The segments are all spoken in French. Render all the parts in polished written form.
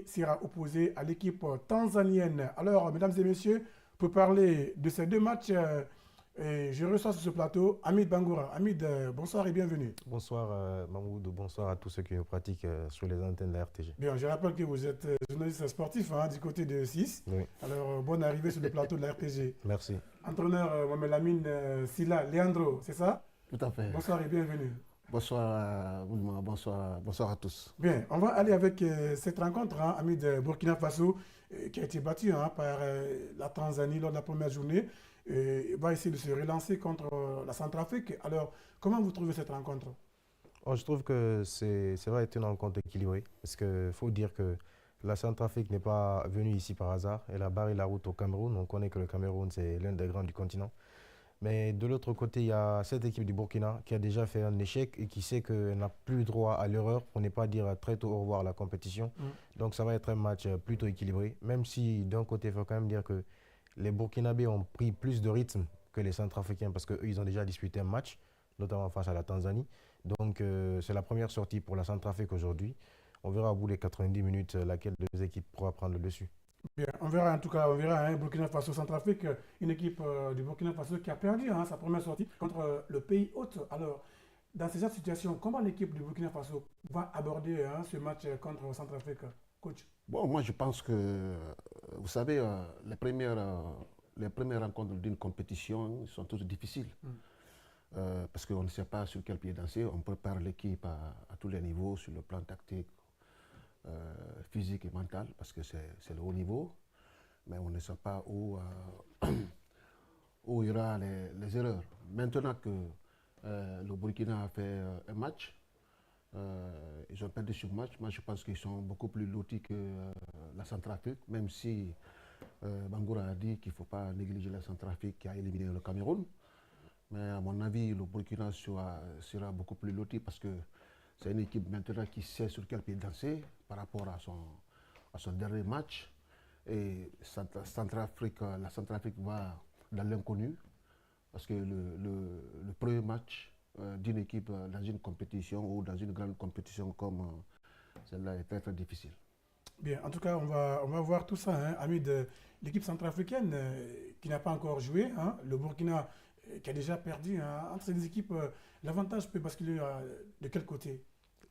sera opposé à l'équipe tanzanienne. Alors, mesdames et messieurs, pour parler de ces deux matchs, et je reçois sur ce plateau Hamid Bangoura. Hamid, bonsoir et bienvenue. Bonsoir Mahmoud, bonsoir à tous ceux qui nous pratiquent sur les antennes de la RTG. Bien, je rappelle que vous êtes journaliste sportif hein, du côté de 6. Oui, Alors, bonne arrivée sur le plateau de la RTG. merci. Entraîneur Mohamed Lamine Silla Leandro, c'est ça? Tout à fait. Bonsoir et bienvenue. Bonsoir, Boulma, bonsoir à tous. Bien, on va aller avec cette rencontre, hein, Hamid Burkina Faso, qui a été battue hein, par la Tanzanie lors de la première journée. Va essayer de se relancer contre la Centrafrique. Alors, comment vous trouvez cette rencontre? Oh, je trouve que c'est vrai être une rencontre équilibrée, parce qu'il faut dire que la Centrafrique n'est pas venue ici par hasard. Elle a barré la route au Cameroun. On connaît que le Cameroun, c'est l'un des grands du continent. Mais de l'autre côté, il y a cette équipe du Burkina qui a déjà fait un échec et qui sait qu'elle n'a plus droit à l'erreur, pour ne pas dire très tôt au revoir à la compétition. Mm. Donc ça va être un match plutôt équilibré, même si d'un côté, il faut quand même dire que les Burkinabés ont pris plus de rythme que les Centrafricains parce qu'eux, ils ont déjà disputé un match, notamment face à la Tanzanie. Donc c'est la première sortie pour la Centrafrique aujourd'hui. On verra au bout des 90 minutes laquelle des deux équipes pourra prendre le dessus. Bien, on verra en tout cas, on verra hein, Burkina Faso Centrafrique, une équipe du Burkina Faso qui a perdu hein, sa première sortie contre le pays hôte. Alors, dans cette situation, comment l'équipe du Burkina Faso va aborder hein, ce match contre Centrafrique, coach? Bon, moi je pense que, vous savez, les premières rencontres d'une compétition sont toutes difficiles. Mm. Parce qu'on ne sait pas sur quel pied danser. On prépare l'équipe à tous les niveaux, sur le plan tactique, physique et mental, parce que c'est le haut niveau. Mais on ne sait pas où ira les erreurs. Maintenant que le Burkina a fait un match, ils ont perdu ce match. Moi, je pense qu'ils sont beaucoup plus lotis que la Centrafrique, même si Bangoura a dit qu'il ne faut pas négliger la Centrafrique qui a éliminé le Cameroun. Mais à mon avis, le Burkina sera beaucoup plus loti parce que c'est une équipe maintenant qui sait sur quel pied danser par rapport à son dernier match. Et la Centrafrique va dans l'inconnu parce que le premier match d'une équipe dans une compétition ou dans une grande compétition comme celle-là est très très difficile. Bien, en tout cas, on va voir tout ça, hein, ami de l'équipe centrafricaine qui n'a pas encore joué, hein, le Burkina qui a déjà perdu. Hein, entre ces deux équipes, l'avantage peut basculer de quel côté?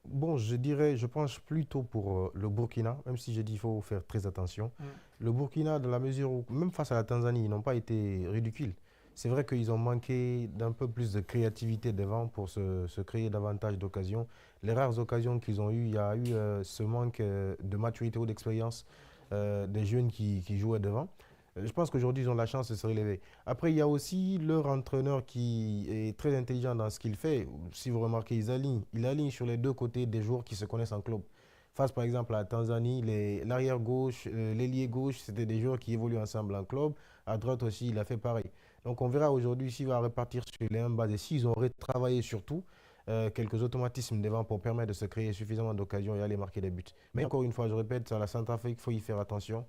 Bon, je dirais, je pense plutôt pour le Burkina, même si j'ai dit qu'il faut faire très attention. Mm. Le Burkina, dans la mesure où, même face à la Tanzanie, ils n'ont pas été ridicules. C'est vrai qu'ils ont manqué d'un peu plus de créativité devant pour se créer davantage d'occasions. Les rares occasions qu'ils ont eues, il y a eu ce manque de maturité ou d'expérience des jeunes qui jouaient devant. Je pense qu'aujourd'hui, ils ont la chance de se relever. Après, il y a aussi leur entraîneur qui est très intelligent dans ce qu'il fait. Si vous remarquez, il aligne sur les deux côtés des joueurs qui se connaissent en club. Face par exemple à la Tanzanie, l'arrière gauche, l'ailier gauche, c'était des joueurs qui évoluent ensemble en club. À droite aussi, il a fait pareil. Donc on verra aujourd'hui s'il va repartir sur les 1 bas et s'ils ont retravaillé surtout quelques automatismes devant pour permettre de se créer suffisamment d'occasions et aller marquer des buts. Mais encore une fois, je répète, à la Centrafrique, il faut y faire attention.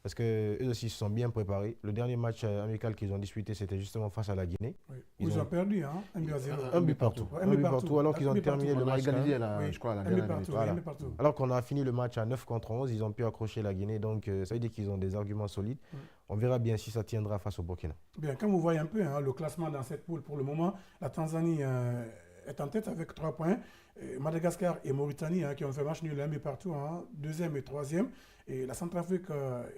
Parce qu'eux aussi se sont bien préparés. Le dernier match amical qu'ils ont disputé, c'était justement face à la Guinée. Oui. Ils Ils ont ont perdu, hein, 1 but à 0. un but partout. Ouais, Un but partout, alors qu'ils Un ont but terminé partout. le On a match quand égalisé, même. Oui, je crois, à la un but dernière minute. partout, Voilà. un but partout. Alors qu'on a fini le match à 9 contre 11, ils ont pu accrocher la Guinée. Donc ça veut dire qu'ils ont des arguments solides. Mm. On verra bien si ça tiendra face au Burkina. Bien, quand vous voyez un peu hein, le classement dans cette poule pour le moment, la Tanzanie est en tête avec 3 points. Madagascar et Mauritanie hein, qui ont fait match nul un but partout, hein, deuxième et troisième. Et la Centrafrique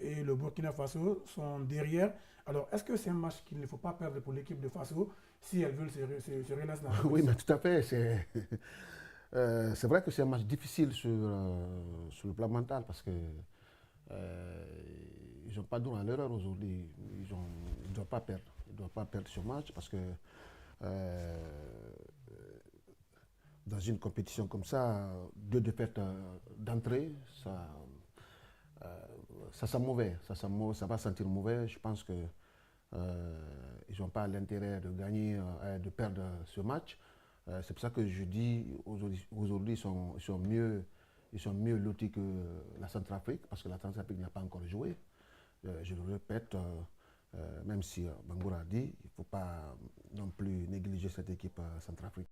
et le Burkina Faso sont derrière. Alors, est-ce que c'est un match qu'il ne faut pas perdre pour l'équipe de Faso si elle veut se relancer dans la Oui, compétition? mais tout à fait. C'est vrai que c'est un match difficile sur le plan mental parce que ils n'ont pas droit à l'erreur aujourd'hui. Ils ne doivent pas perdre. Ils ne doivent pas perdre ce match parce que euh, dans une compétition comme ça, deux défaites d'entrée, euh, ça sent mauvais. Ça va sentir mauvais. Je pense que ils n'ont pas l'intérêt de gagner, de perdre ce match. C'est pour ça que je dis aujourd'hui ils sont mieux lotis que la Centrafrique parce que la Centrafrique n'a pas encore joué. Je le répète, même si Bangoura a dit, il ne faut pas non plus négliger cette équipe Centrafrique.